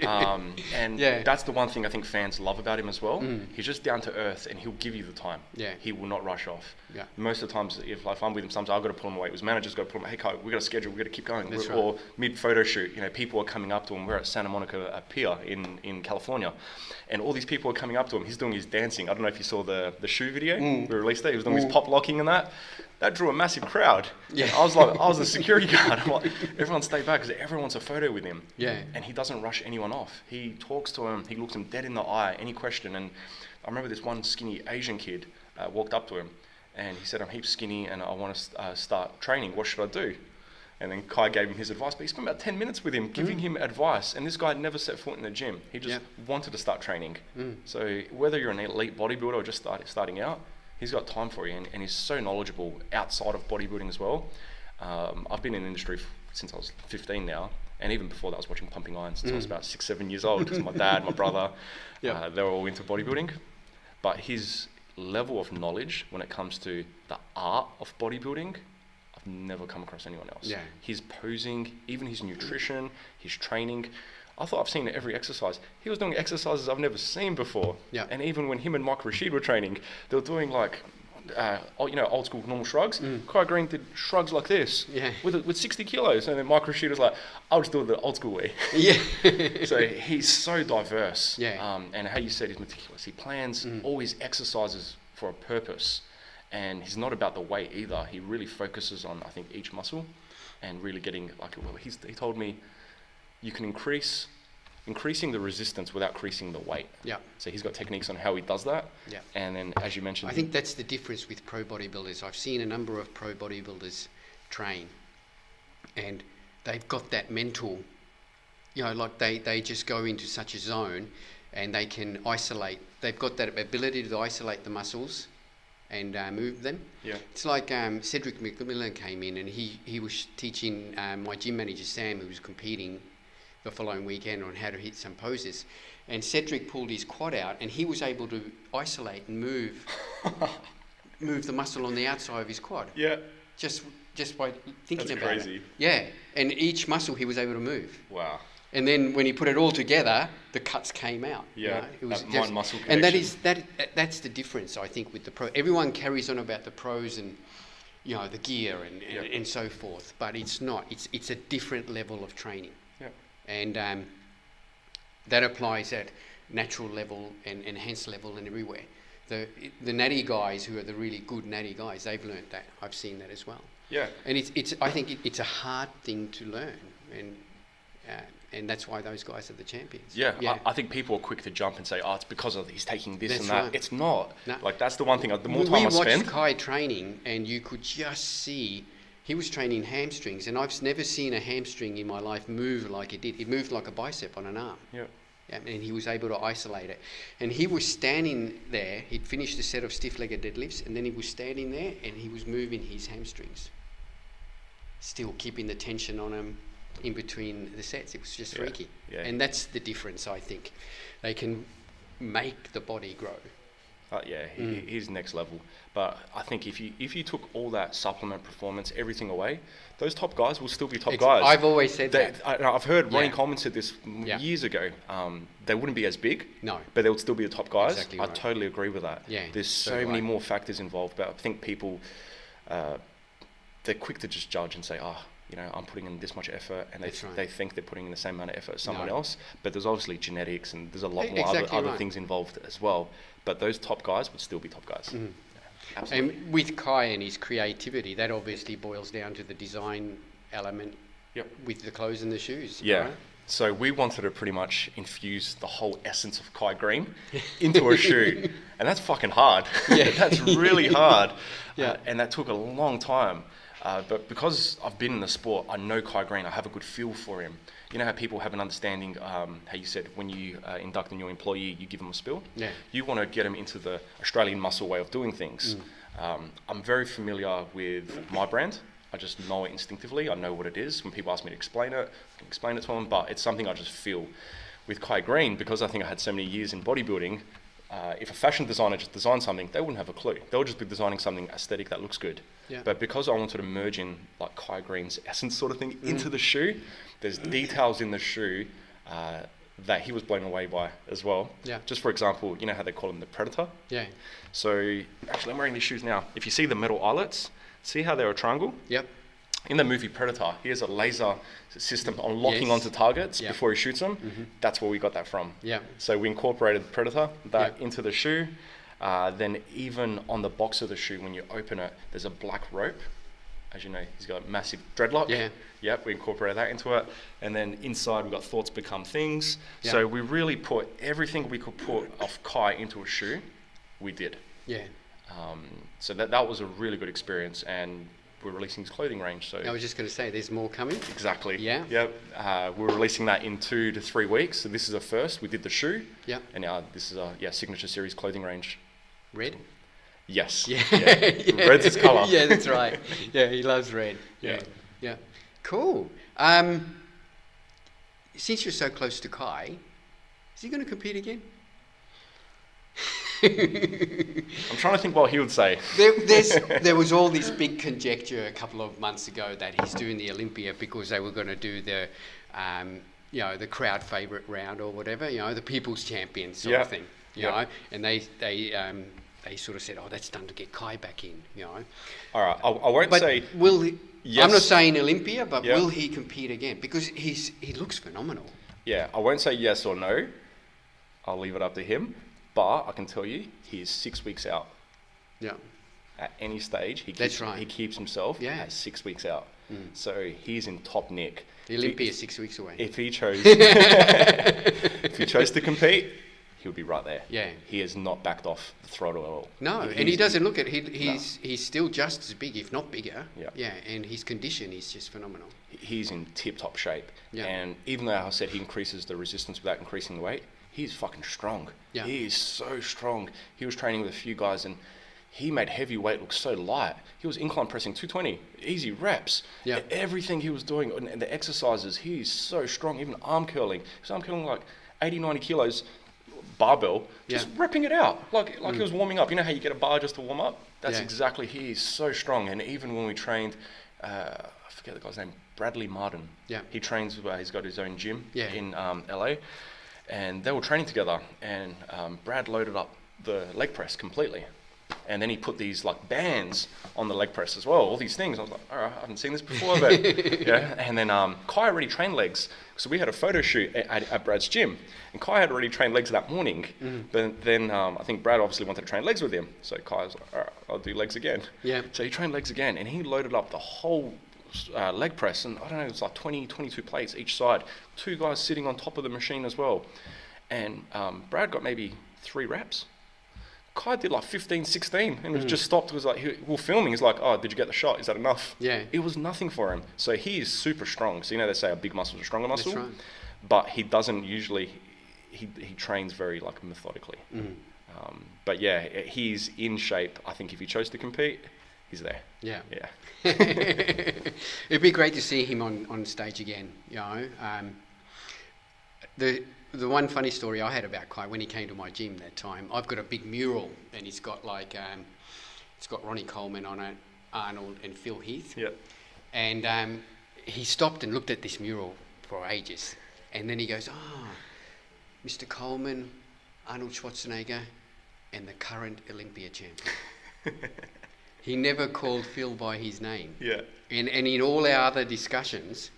And that's the one thing I think fans love about him as well. He's just down to earth, and he'll give you the time. Yeah. He will not rush off. Yeah. Most of the times, if I'm with him, sometimes I've got to pull him away. His manager's got to pull him, hey, Kai, we've got a schedule, we've got to keep going. That's or mid-photo shoot, people are coming up to him. We're at Santa Monica Pier in California. And all these people are coming up to him. He's doing his dancing. I don't know if you saw the shoe video we released there. He was doing his pop locking and that. That drew a massive crowd. Yeah. I was the security guard. I'm like, everyone stay back because everyone wants a photo with him. Yeah. And he doesn't rush anyone off. He talks to him. He looks him dead in the eye. Any question. And I remember this one skinny Asian kid walked up to him, and he said, "I'm heaps skinny and I want to start training. What should I do?" And then Kai gave him his advice, but he spent about 10 minutes with him giving him advice. And this guy never set foot in the gym. He just wanted to start training. So whether you're an elite bodybuilder or just starting out, he's got time for you, and he's so knowledgeable outside of bodybuilding as well. I've been in the industry since I was 15 now, and even before that I was watching Pumping Iron since I was about 6-7 years old, because my dad, my brother, they were all into bodybuilding. But his level of knowledge when it comes to the art of bodybuilding, I've never come across anyone else. Yeah. His posing, even his nutrition, his training, I thought I've seen every exercise. He was doing exercises I've never seen before. Yeah. And even when him and Mike Rashid were training, they were doing like, old school normal shrugs. Kai Green did shrugs like this with 60 kilos. And then Mike Rashid was like, I'll just do it the old school way. Yeah. So he's so diverse. Yeah. And how you said he's meticulous. He plans all his exercises for a purpose. And he's not about the weight either. He really focuses on, I think, each muscle and really getting, he told me, you can increasing the resistance without increasing the weight. Yeah. So he's got techniques on how he does that. Yeah. And then, as you mentioned, I think that's the difference with pro bodybuilders. I've seen a number of pro bodybuilders train, and they've got that mental, like they just go into such a zone, and they can isolate. They've got that ability to isolate the muscles and move them. Yeah. It's like Cedric McMillan came in, and he was teaching my gym manager Sam, who was competing the following weekend, on how to hit some poses. And Cedric pulled his quad out, and he was able to isolate and move the muscle on the outside of his quad. Yeah. Just just by thinking That's about crazy. it. Yeah, and each muscle he was able to move. Wow. And then when he put it all together, the cuts came out. Yeah, It was that mind muscle and connection. that's the difference, I think, with the pro. Everyone carries on about the pros and the gear and so forth, but it's not. It's a different level of training. Yeah. And that applies at natural level and enhanced level and everywhere. The natty guys who are the really good natty guys, they've learnt that. I've seen that as well. Yeah. And I think it's a hard thing to learn, and that's why those guys are the champions. Yeah. I think people are quick to jump and say, it's because of he's taking this That's and that. right. It's not. No. Like, that's the one thing. The more time we I spend... watched Kai training, and you could just see he was training hamstrings, and I've never seen a hamstring in my life move like it did. It moved like a bicep on an arm. Yeah. And he was able to isolate it. And he was standing there. He'd finished a set of stiff-legged deadlifts, and then he was standing there, and he was moving his hamstrings, still keeping the tension on him in between the sets. It was just freaky. Yeah. And that's the difference, I think. They can make the body grow. He's next level. But I think if you took all that supplement, performance, everything away, those top guys will still be top guys. I've always said that. I've heard Ronnie Coleman said this years ago. They wouldn't be as big, but they would still be the top guys. Exactly I right. totally agree with that. Yeah, There's so many more factors involved. But I think people, they're quick to just judge and say, I'm putting in this much effort, and they think they're putting in the same amount of effort as someone else. But there's obviously genetics, and there's a lot more other things involved as well. But those top guys would still be top guys. Mm-hmm. Yeah, absolutely. And with Kai and his creativity, that obviously boils down to the design element with the clothes and the shoes. Yeah. Right? So we wanted to pretty much infuse the whole essence of Kai Green into a shoe. And that's fucking hard. Yeah. That's really hard. Yeah. And that took a long time. But because I've been in the sport, I know Kai Green. I have a good feel for him. You know how people have an understanding, how you said when you induct a new employee, you give them a spill? Yeah. You want to get them into the Australian muscle way of doing things. I'm very familiar with my brand. I just know it instinctively. I know what it is. When people ask me to explain it, I can explain it to them, but it's something I just feel. With Kai Green, because I think I had so many years in bodybuilding, if a fashion designer just designed something, they wouldn't have a clue. They would just be designing something aesthetic that looks good. Yeah. But because I wanted to merge in like Kai Green's essence sort of thing into the shoe, there's details in the shoe that he was blown away by as well. Yeah. Just for example, you know how they call him the Predator? Yeah. So actually I'm wearing these shoes now. If you see the metal eyelets, see how they're a triangle? Yep. In the movie Predator, he has a laser system on locking onto targets before he shoots them. Mm-hmm. That's where we got that from. Yeah. So we incorporated Predator into the shoe. Then even on the box of the shoe, when you open it, there's a black rope. As you know, he's got a massive dreadlock. Yeah. Yep, we incorporated that into it. And then inside we've got Thoughts Become Things. Yeah. So we really put everything we could put of Kai into a shoe, we did. Yeah. So that was a really good experience, and we're releasing his clothing range. So I was just going to say, there's more coming. Exactly. Yeah. Yep. We're releasing that in 2 to 3 weeks. So this is a first. We did the shoe. Yeah. And now this is a signature series clothing range. Red. Yes. Yeah. Yeah. Red's his colour. Yeah, that's right. Yeah, he loves red. Yeah. Yeah. Cool. Since you're so close to Kai, is he going to compete again? I'm trying to think what he would say. There was all this big conjecture a couple of months ago that he's doing the Olympia because they were going to do the, the crowd favourite round or whatever, the people's champion sort of thing, you know, and they sort of said, that's done to get Kai back in, All right, I won't say. Will he? Yes. I'm not saying Olympia, but will he compete again? Because he looks phenomenal. Yeah, I won't say yes or no. I'll leave it up to him. But I can tell you, he is 6 weeks out. Yeah. At any stage, he keeps himself at 6 weeks out. Mm. So he's in top nick. The Olympia is 6 weeks away. If he chose, if he chose to compete, he would be right there. Yeah. He has not backed off the throttle at all. No, and he doesn't look at it. He's still just as big, if not bigger. Yeah. Yeah, and his condition is just phenomenal. He's in tip-top shape. Yeah. And even though I said he increases the resistance without increasing the weight, he's fucking strong. Yeah. He is so strong. He was training with a few guys and he made heavy weight look so light. He was incline pressing 220, easy reps. Yeah. Everything he was doing and the exercises, he's so strong. Even arm curling. He was arm curling like 80, 90 kilos, barbell, just repping it out. Like he was warming up. You know how you get a bar just to warm up? That's exactly, he is so strong. And even when we trained I forget the guy's name, Bradley Martin. Yeah. He trains, he's got his own gym Yeah. in LA, and they were training together, and Brad loaded up the leg press completely. And then he put these like bands on the leg press as well, all these things. I was like, all right, I haven't seen this before, but yeah. And then Kai already trained legs. So we had a photo shoot at Brad's gym, and Kai had already trained legs that morning. But then I think Brad obviously wanted to train legs with him. So Kai was like, all right, I'll do legs again. Yeah. So he trained legs again, and he loaded up the whole leg press, and I don't know, it was like 22 plates each side. 2 guys sitting on top of the machine as well. And Brad got maybe 3 reps. Kai did like 15, 16, and it just stopped. It was like, we were filming. He's like, oh, did you get the shot? Is that enough? Yeah. It was nothing for him. So he is super strong. So they say a big muscle is a stronger muscle. That's right. But he doesn't usually, he trains very like methodically. But yeah, he's in shape. I think if he chose to compete, he's there. Yeah. Yeah. It'd be great to see him on stage again, The one funny story I had about Kai when he came to my gym that time, I've got a big mural, and it's got like it's got Ronnie Coleman on it, Arnold and Phil Heath. Yeah. And he stopped and looked at this mural for ages, and then he goes, "Oh, Mr. Coleman, Arnold Schwarzenegger, and the current Olympia champion." He never called Phil by his name. Yeah. And in all our other discussions,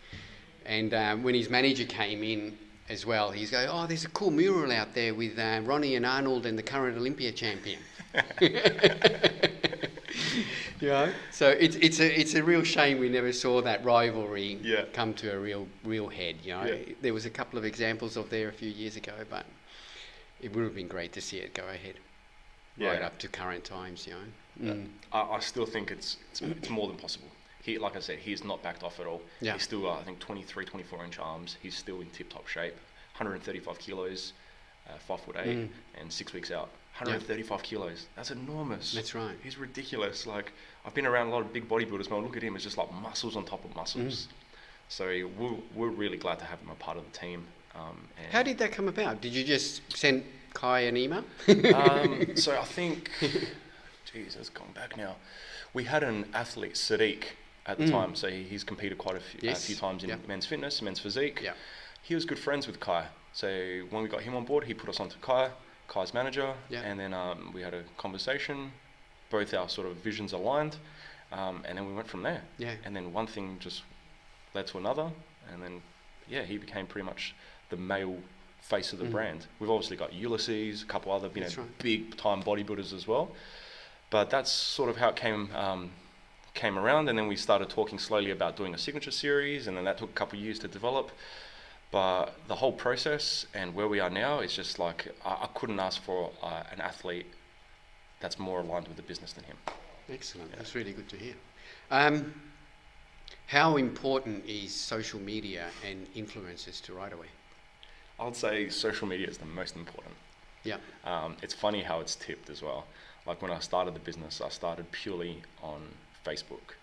and when his manager came in as well, he's going, "Oh, there's a cool mural out there with Ronnie and Arnold and the current Olympia champion." So it's a real shame we never saw that rivalry come to a real head. There was a couple of examples of there a few years ago, but it would have been great to see it go ahead right up to current times. I still think it's more than possible. He, like I said, he's not backed off at all. Yeah. He's still, I think, 23, 24-inch arms. He's still in tip-top shape. 135 kilos, 5'8", and 6 weeks out. 135 kilos. That's enormous. That's right. He's ridiculous. Like, I've been around a lot of big bodybuilders, man. Look at him. It's just like muscles on top of muscles. So we're really glad to have him a part of the team. And how did that come about? Did you just send Kai an email? So I think, geez, it's gone back now. We had an athlete, Sadiq, at the time. So he's competed quite a few times in men's fitness, men's physique. Yeah. He was good friends with Kai. So when we got him on board, he put us onto Kai's manager. Yeah. And then we had a conversation. Both our sort of visions aligned. And then we went from there. Yeah. And then one thing just led to another. And then, he became pretty much the male face of the brand. We've obviously got Ulysses, a couple other big time bodybuilders as well. But that's sort of how it came around, and then we started talking slowly about doing a signature series, and then that took a couple of years to develop. But the whole process and where we are now is just like, I couldn't ask for an athlete that's more aligned with the business than him. Excellent. Yeah. That's really good to hear. How important is social media and influencers to Ryderwear? I'd say social media is the most important. Yeah. It's funny how it's tipped as well. Like when I started the business, I started purely on Facebook.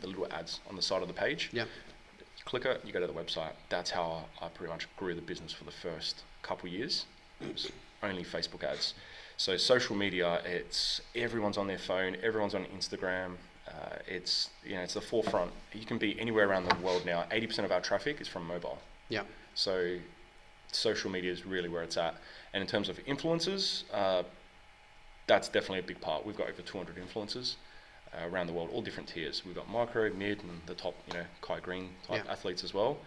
The little ads on the side of the page. Yeah. You click it, you go to the website. That's how I pretty much grew the business for the first couple of years. It was only Facebook ads. So social media, it's everyone's on their phone, everyone's on Instagram. It's the forefront. You can be anywhere around the world now. 80% of our traffic is from mobile. Yeah. So social media is really where it's at. And in terms of influencers, that's definitely a big part. We've got over 200 influencers around the world, all different tiers. We've got micro, mid, and the top, Kai Green type athletes as well.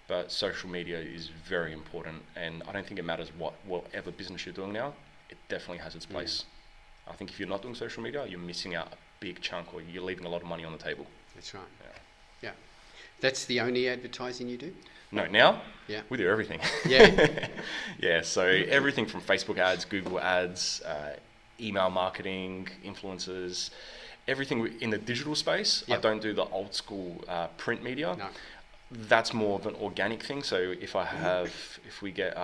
But social media is very important, and I don't think it matters whatever business you're doing now. It definitely has its place. I think if you're not doing social media, you're missing out a big chunk, or you're leaving a lot of money on the table. That's right. Yeah. That's the only advertising you do? No, now we do everything. Yeah. Yeah, so everything from Facebook ads, Google ads, email marketing, influencers, everything in the digital space. I don't do the old school print media. No. That's more of an organic thing. So if we get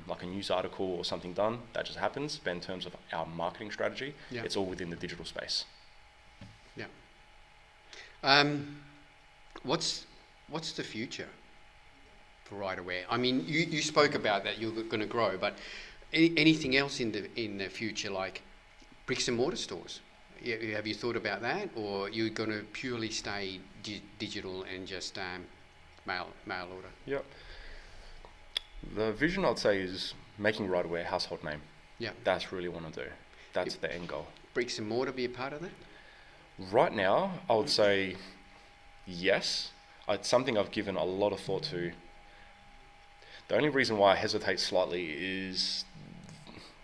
like a news article or something done, that just happens. But in terms of our marketing strategy, it's all within the digital space. Yeah. What's the future for Ryderwear? I mean, you spoke about that you're going to grow, but anything else in the future, like bricks and mortar stores? Have you thought about that, or you're going to purely stay digital and just mail order? Yep. The vision, I'd say, is making Ryderwear a household name. Yeah. That's really what I want to do. That's the end goal. Bricks and mortar be a part of that? Right now, I would say yes. It's something I've given a lot of thought to. The only reason why I hesitate slightly is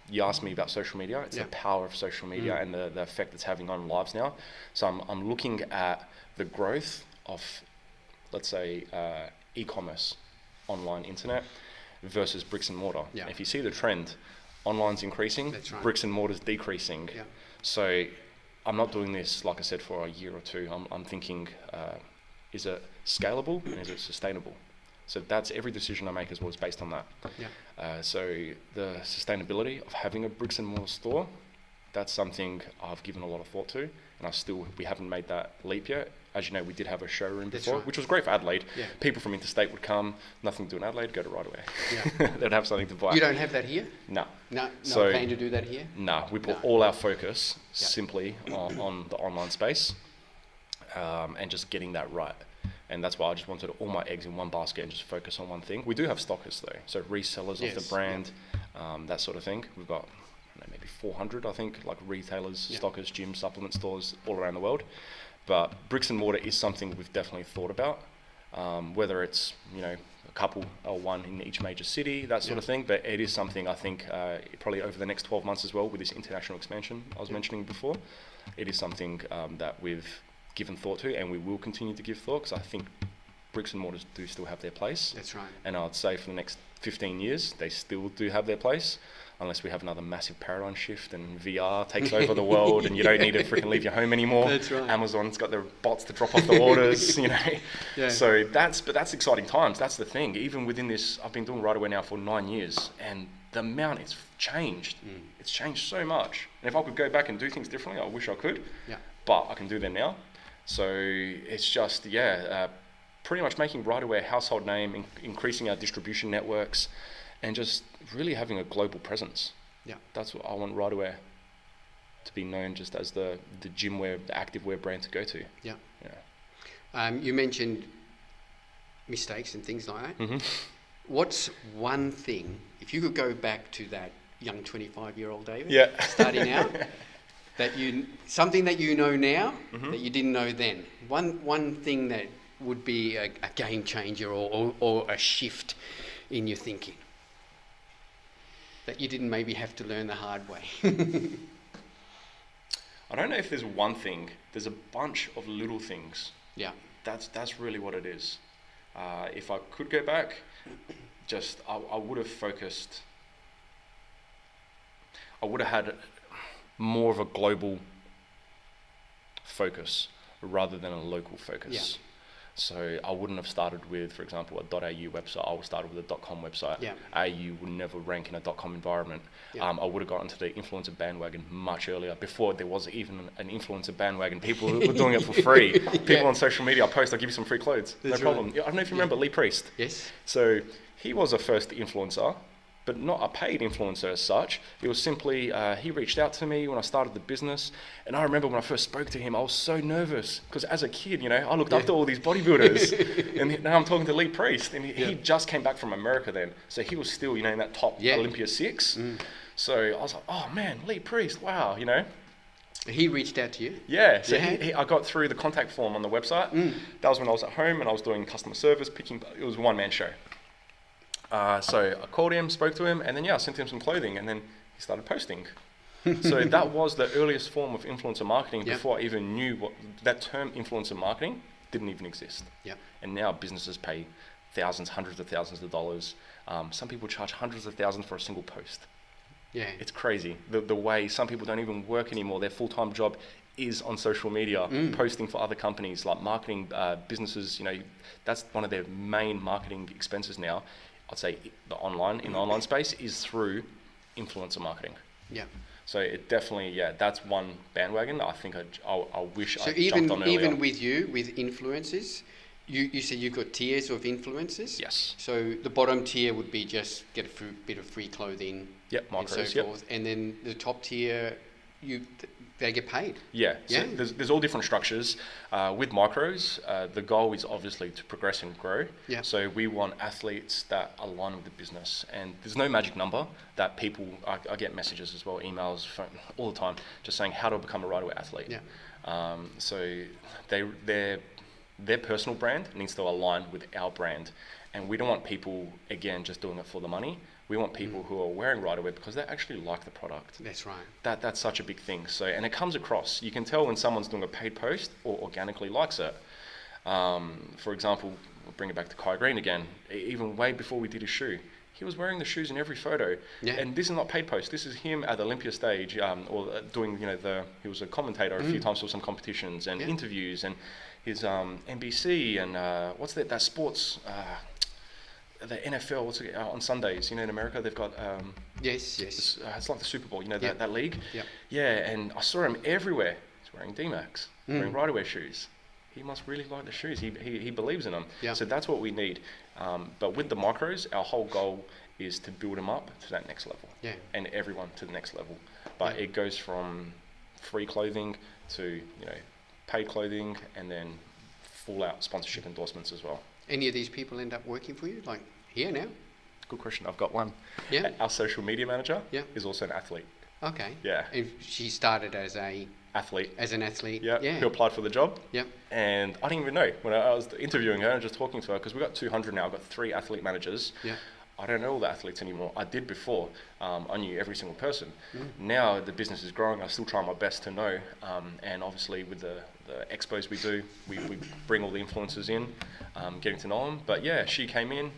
you asked me about social media. It's the power of social media and the effect it's having on lives now. So I'm looking at the growth of, let's say, e-commerce, online internet versus bricks and mortar. Yeah. If you see the trend, online's increasing, That's right. bricks and mortar's decreasing. Yeah. So I'm not doing this, like I said, for a year or two. I'm thinking, is it scalable and is it sustainable? So that's every decision I make as well is based on that. Yeah. So the sustainability of having a bricks and mortar store, that's something I've given a lot of thought to, and we haven't made that leap yet. As you know, we did have a showroom before, right. which was great for Adelaide. Yeah. People from interstate would come, nothing to do in Adelaide, go to Ryderwear. Yeah. They'd have something to buy. You don't have that here? No. No So- plan to do that here? No, we put all our focus simply on the online space, and just getting that right. And that's why I just wanted all my eggs in one basket and just focus on one thing. We do have stockers though, so resellers of the brand, that sort of thing. We've got, I don't know, maybe 400, I think, like retailers, stockers, gyms, supplement stores all around the world. But bricks and mortar is something we've definitely thought about, whether it's, a couple or one in each major city, that sort of thing. But it is something I think probably over the next 12 months as well, with this international expansion I was mentioning before, it is something that we've given thought to, and we will continue to give thought, because I think bricks and mortars do still have their place. That's right. And I'd say for the next 15 years, they still do have their place, unless we have another massive paradigm shift and VR takes over the world and you don't need to freaking leave your home anymore. That's right. Amazon's got their bots to drop off the orders, Yeah. So that's exciting times. That's the thing. Even within this, I've been doing Ryderwear now for 9 years, and the amount it's changed. It's changed so much. And if I could go back and do things differently, I wish I could. Yeah. But I can do them now. So it's just, pretty much making Ryderwear a household name, increasing our distribution networks, and just really having a global presence. Yeah. That's what I want Ryderwear to be known just as the gym wear, the active wear brand to go to. Yeah. Yeah. You mentioned mistakes and things like that. Mm-hmm. What's one thing, if you could go back to that young 25-year-old David, starting out, something that you know now that you didn't know then, one thing that would be a game changer or a shift in your thinking that you didn't maybe have to learn the hard way? I don't know if there's one thing. There's a bunch of little things. Yeah. That's really what it is. If I could go back, I would have focused. I would have had more of a global focus rather than a local focus. Yeah. So I wouldn't have started with, for example, a .au website. I would start with a .com website. Yeah. AU would never rank in a .com environment. Yeah. I would have got into the influencer bandwagon much earlier, before there was even an influencer bandwagon. People who were doing it for free. People on social media post, I'll give you some free clothes. That's no problem. right. I don't know if you remember Lee Priest. Yes. So he was a first influencer, but not a paid influencer as such. It was simply, he reached out to me when I started the business. And I remember when I first spoke to him, I was so nervous, because as a kid, I looked up to all these bodybuilders. And now I'm talking to Lee Priest, and he just came back from America then. So he was still, in that top Olympia 6. So I was like, oh man, Lee Priest, wow, He reaced out to you? Yeah, so I got through the contact form on the website. That was when I was at home and I was doing customer service, it was a one-man show. So I called him, spoke to him, and then I sent him some clothing, and then he started posting. So that was the earliest form of influencer marketing before I even knew what that term influencer marketing didn't even exist. Yeah. And now businesses pay thousands, hundreds of thousands of dollars. Some people charge hundreds of thousands for a single post. Yeah. It's crazy. The way some people don't even work anymore. Their full-time job is on social media, posting for other companies, like marketing businesses. That's one of their main marketing expenses now. I'd say in the online space is through influencer marketing. Yeah. So it definitely, that's one bandwagon. I think I wish I even, jumped on earlier. even with influencers, you said you've got tiers of influencers? Yes. So the bottom tier would be just get a bit of free clothing. Yep, micros, and so forth. And then the top tier they get paid. Yeah. So there's all different structures. With micros, the goal is obviously to progress and grow. Yeah. So we want athletes that align with the business, and there's no magic number that people. I get messages as well, emails, phone, all the time, just saying how to become a Ryderwear athlete. Yeah. So their personal brand needs to align with our brand, and we don't want people again just doing it for the money. We want people who are wearing Ryderwear because they actually like the product. That's right. That's such a big thing. So, and it comes across. You can tell when someone's doing a paid post or organically likes it. For example, we'll bring it back to Kai Green again. Even way before we did his shoe, he was wearing the shoes in every photo. Yeah. And this is not paid post. This is him at the Olympia stage, or doing, he was a commentator a few times for some competitions and interviews, and his NBC and what's that sports. The NFL, what's it, on Sundays, in America, they've got... yes. It's like the Super Bowl, that league. Yep. Yeah, and I saw him everywhere. He's wearing D-Max, wearing Ryderwear shoes. He must really like the shoes. He believes in them. Yep. So that's what we need. But with the micros, our whole goal is to build them up to that next level. Yeah. And everyone to the next level. But it goes from free clothing to, paid clothing, and then full-out sponsorship endorsements as well. Any of these people end up working for you, like here now? Good question. I've got one. Yeah. Our social media manager is also an athlete. Okay. Yeah. And she started as an athlete. Yeah. Who applied for the job. Yep. And I didn't even know when I was interviewing her and just talking to her, because we've got 200 now. I've got 3 athlete managers. Yeah. I don't know all the athletes anymore. I did before. I knew every single person. Now the business is growing. I still try my best to know. And obviously with the expos we do, we bring all the influencers in, getting to know them. But yeah, she came in.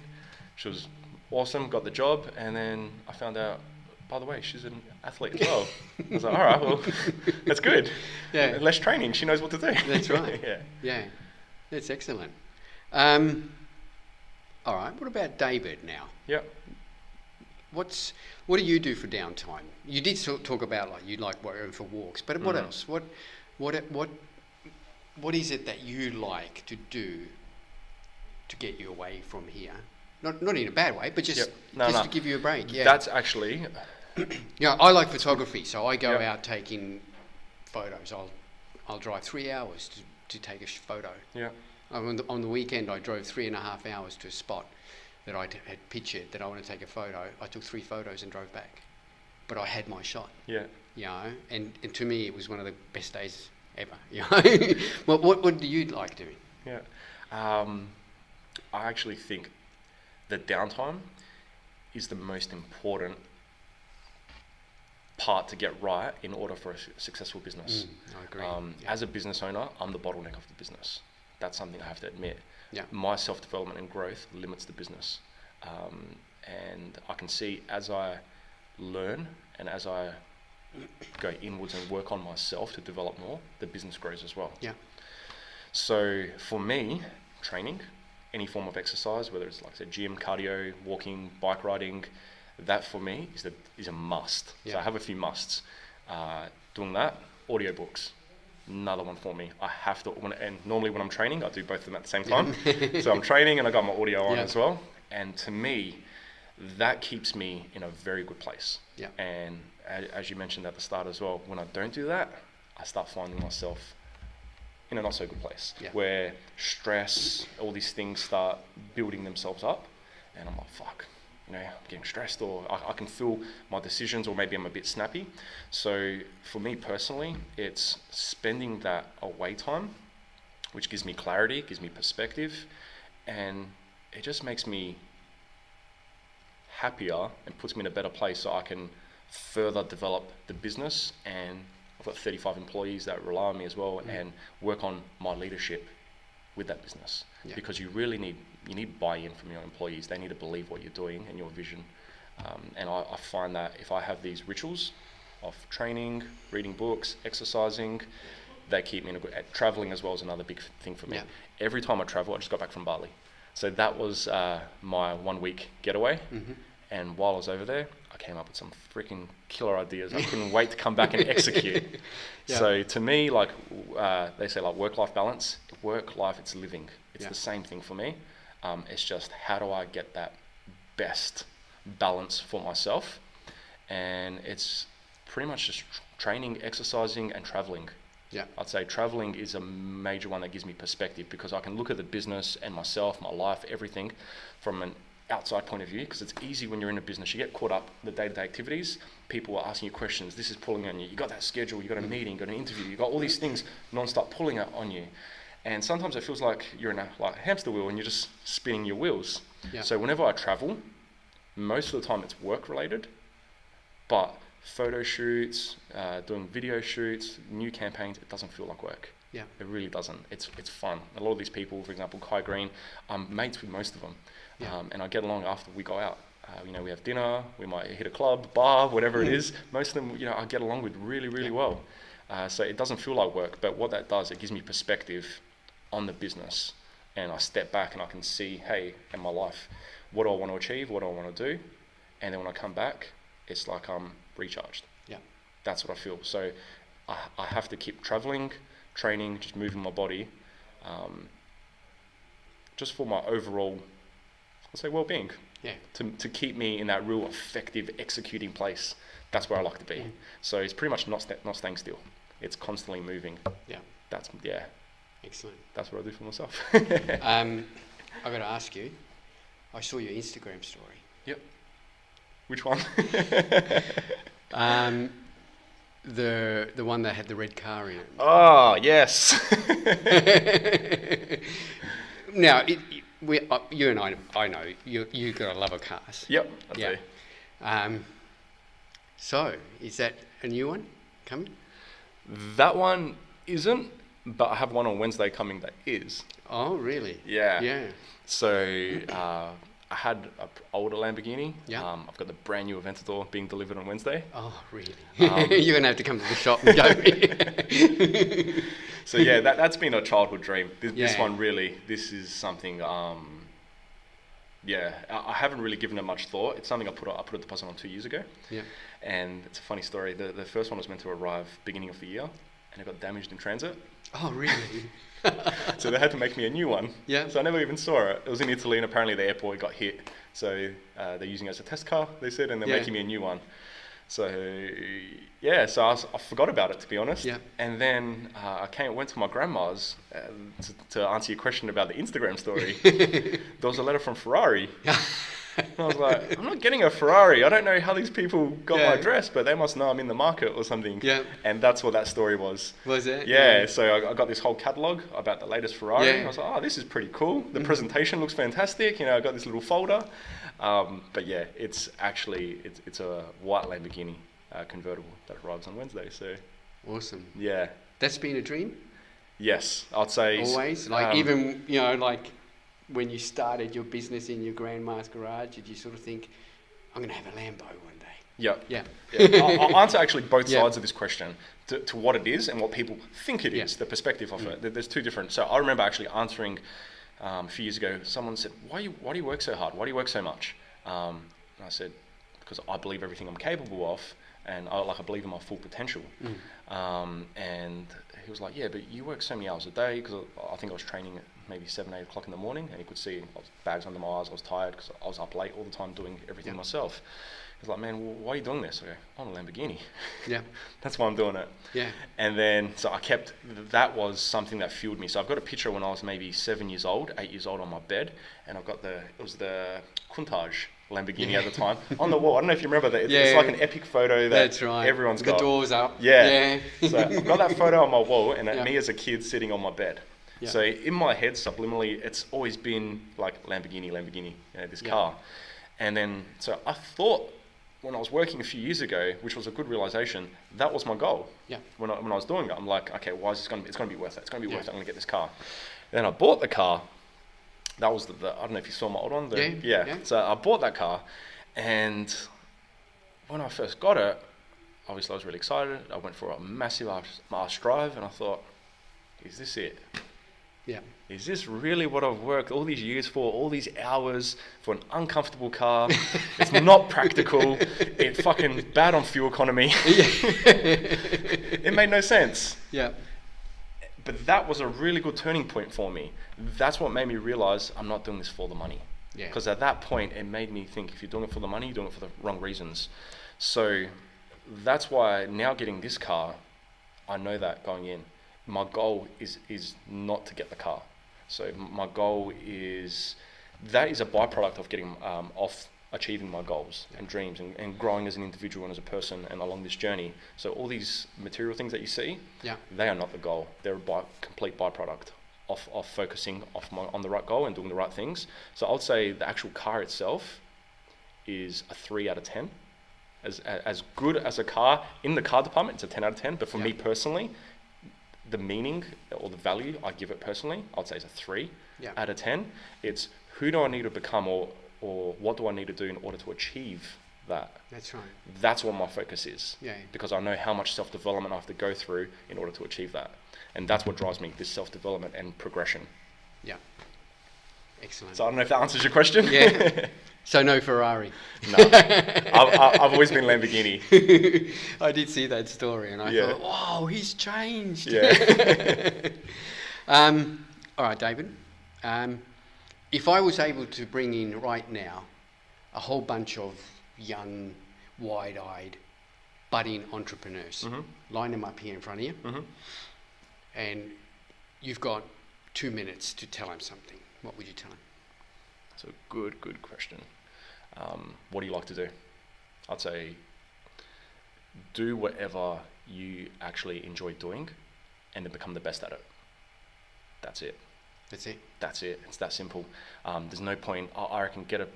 She was awesome, got the job. And then I found out, by the way, she's an athlete as well. I was like, all right, well, that's good. Yeah. Less training. She knows what to do. That's right. Yeah. That's excellent. All right. What about David now? Yeah. What do you do for downtime? You did talk about you like going for walks, but what else? What is it that you like to do to get you away from here? Not in a bad way, but just to give you a break. Yeah. That's actually. I like photography, so I go out taking photos. I'll drive 3 hours to take a photo. Yeah. On the weekend, I drove 3.5 hours to a spot that I had pictured that I want to take a photo. I took 3 photos and drove back, but I had my shot. Yeah. And to me, it was one of the best days ever. What do you like doing? Yeah. I actually think the downtime is the most important part to get right in order for a successful business. I agree. As a business owner, I'm the bottleneck of the business. That's something I have to admit. Yeah. My self-development and growth limits the business. And I can see as I learn and as I go inwards and work on myself to develop more, the business grows as well. Yeah. So for me, training, any form of exercise, whether it's like I said, gym, cardio, walking, bike riding, that for me is a must. Yeah. So I have a few musts. Doing that, audiobooks, another one for me. I have to, and normally when I'm training, I do both of them at the same time. So I'm training and I got my audio on as well. And to me, that keeps me in a very good place. Yeah. And as you mentioned at the start as well, when I don't do that, I start finding myself in a not so good place, where stress, all these things start building themselves up, and I'm like, fuck, I'm getting stressed, or I can feel my decisions, or maybe I'm a bit snappy. So for me personally, it's spending that away time, which gives me clarity, gives me perspective, and it just makes me happier and puts me in a better place so I can further develop the business. And I've got 35 employees that rely on me as well, and work on my leadership with that business. Because you really need buy-in from your employees. They need to believe what you're doing and your vision. And I find that if I have these rituals of training, reading books, exercising, they keep me in a good... Traveling as well is another big thing for me. Every time I travel, I just got back from Bali. So that was my 1 week getaway. And while I was over there, I came up with some freaking killer ideas. I couldn't wait to come back and execute. So to me, like they say, like work-life balance, work-life, it's living. It's the same thing for me. It's just how do I get that best balance for myself? And it's pretty much just training, exercising, and traveling. Yeah. I'd say traveling is a major one that gives me perspective, because I can look at the business and myself, my life, everything from an outside point of view, because it's easy when you're in a business. You get caught up in the day-to-day activities. People are asking you questions. This is pulling on you. You got that schedule. You got a meeting. You got an interview. You got all these things non-stop pulling on you. And sometimes it feels like you're in a hamster wheel and you're just spinning your wheels. Yeah. So whenever I travel, most of the time it's work-related, but photo shoots, doing video shoots, new campaigns, it doesn't feel like work. Yeah. It really doesn't. It's fun. A lot of these people, for example, Kai Green, I'm mates with most of them. Yeah. And I get along after we go out. We have dinner, we might hit a club, bar, whatever it is. Most of them, I get along with really, really well. So it doesn't feel like work, but what that does, it gives me perspective on the business. And I step back and I can see, hey, in my life, what do I want to achieve? What do I want to do? And then when I come back, it's like I'm recharged. Yeah. That's what I feel. So I have to keep traveling, training, just moving my body, just for my overall, I'll say, well-being. Yeah. To keep me in that real effective executing place. That's where I like to be. So it's pretty much not staying still. It's constantly moving. Yeah. Excellent. That's what I do for myself. I got to ask you, I saw your Instagram story. Yep. Which one? The one that had the red car in it. Oh, yes. Now, you and I know you got a love of cars. Yep, I do. So, is that a new one coming? That one isn't, but I have one on Wednesday coming that is. Oh, really? Yeah. Yeah. So I had an older Lamborghini. Yeah. I've got the brand new Aventador being delivered on Wednesday. Oh, really? You're going to have to come to the shop and go. So yeah, that's been a childhood dream. This one really, this is something, I haven't really given it much thought. It's something I put a deposit on 2 years ago. Yeah. And it's a funny story. The first one was meant to arrive beginning of the year, and it got damaged in transit. Oh, really? So they had to make me a new one. Yeah. So I never even saw it. It was in Italy, and apparently the airport got hit. So they're using it as a test car, they said, and they're making me a new one. So I forgot about it, to be honest. Yeah. And then I went to my grandma's to answer your question about the Instagram story. There was a letter from Ferrari. And I was like, I'm not getting a Ferrari. I don't know how these people got my address, but they must know I'm in the market or something. Yeah. And that's what that story was. Was it? Yeah. So I got this whole catalogue about the latest Ferrari. Yeah. I was like, oh, this is pretty cool. The presentation looks fantastic. I got this little folder. But yeah, it's actually, it's a white Lamborghini convertible that arrives on Wednesday. So awesome. Yeah. That's been a dream? Yes, I'd say. Always? Even, when you started your business in your grandma's garage, did you sort of think, I'm going to have a Lambo one day? Yep. Yeah. I'll answer actually both sides of this question, to what it is and what people think it is, the perspective of it. There's two different. So I remember actually answering a few years ago, someone said, why do you work so hard? Why do you work so much? And I said, because I believe everything I'm capable of, and I believe in my full potential. And he was like, yeah, but you work so many hours a day, because I think I was training at maybe 7, 8 o'clock in the morning, and he could see I was bags under my eyes, I was tired because I was up late all the time doing everything myself. He's like, man, why are you doing this? I go, I'm a Lamborghini. Yeah. That's why I'm doing it. Yeah. And then, so that was something that fueled me. So I've got a picture when I was maybe 8 years old on my bed, and I've got it was the Countach Lamborghini at the time on the wall. I don't know if you remember that. It's like an epic photo that everyone's got. The doors up. Yeah. So I've got that photo on my wall, and me as a kid sitting on my bed. Yeah. So in my head, subliminally, it's always been like Lamborghini, this car. And then, so I thought when I was working a few years ago, which was a good realization, that was my goal. Yeah. When I was doing it, I'm like, okay, why is it's going to be worth it? It's going to be worth it. I'm going to get this car. And then I bought the car. That was the I don't know if you saw my old one. Yeah. So I bought that car, and when I first got it, obviously I was really excited. I went for a massive arse drive, and I thought, is this it? Yeah. Is this really what I've worked all these years for, all these hours for an uncomfortable car? It's not practical. It's fucking bad on fuel economy. It made no sense. Yeah. But that was a really good turning point for me. That's what made me realize I'm not doing this for the money. Yeah. Because at that point, it made me think, if you're doing it for the money, you're doing it for the wrong reasons. So that's why now getting this car, I know that going in, my goal is not to get the car. So my goal is, that is a byproduct of getting off achieving my goals and dreams and growing as an individual and as a person and along this journey. So all these material things that you see, they are not the goal. They're a complete byproduct of focusing on the right goal and doing the right things. So I would say the actual car itself is a 3 out of 10. As good as a car, in the car department, it's a 10 out of 10. But for me personally, the meaning or the value I give it personally, I'd say it's a 3 out of 10. It's who do I need to become or what do I need to do in order to achieve that? That's right. That's what my focus is. Yeah. Because I know how much self-development I have to go through in order to achieve that. And that's what drives me, this self-development and progression. Yeah. Excellent. So I don't know if that answers your question. Yeah. So no Ferrari. No. I've always been Lamborghini. I did see that story and I thought, wow, he's changed. Yeah. All right, David. If I was able to bring in right now a whole bunch of young, wide-eyed, budding entrepreneurs, line them up here in front of you, and you've got 2 minutes to tell them something, what would you tell them? That's a good question. What do you like to do? I'd say do whatever you actually enjoy doing and then become the best at it. That's it. That's it. That's it. It's that simple. There's no point, I reckon, there's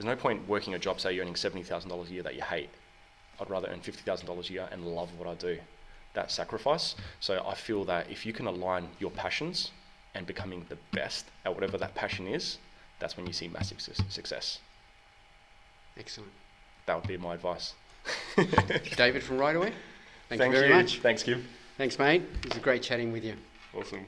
no point working a job, say you're earning $70,000 a year that you hate. I'd rather earn $50,000 a year and love what I do. That sacrifice. So I feel that if you can align your passions and becoming the best at whatever that passion is, that's when you see massive success. Excellent. That would be my advice. David from Ryderwear, thank you very much. Thanks, Kim. Thanks, mate. It was great chatting with you. Awesome.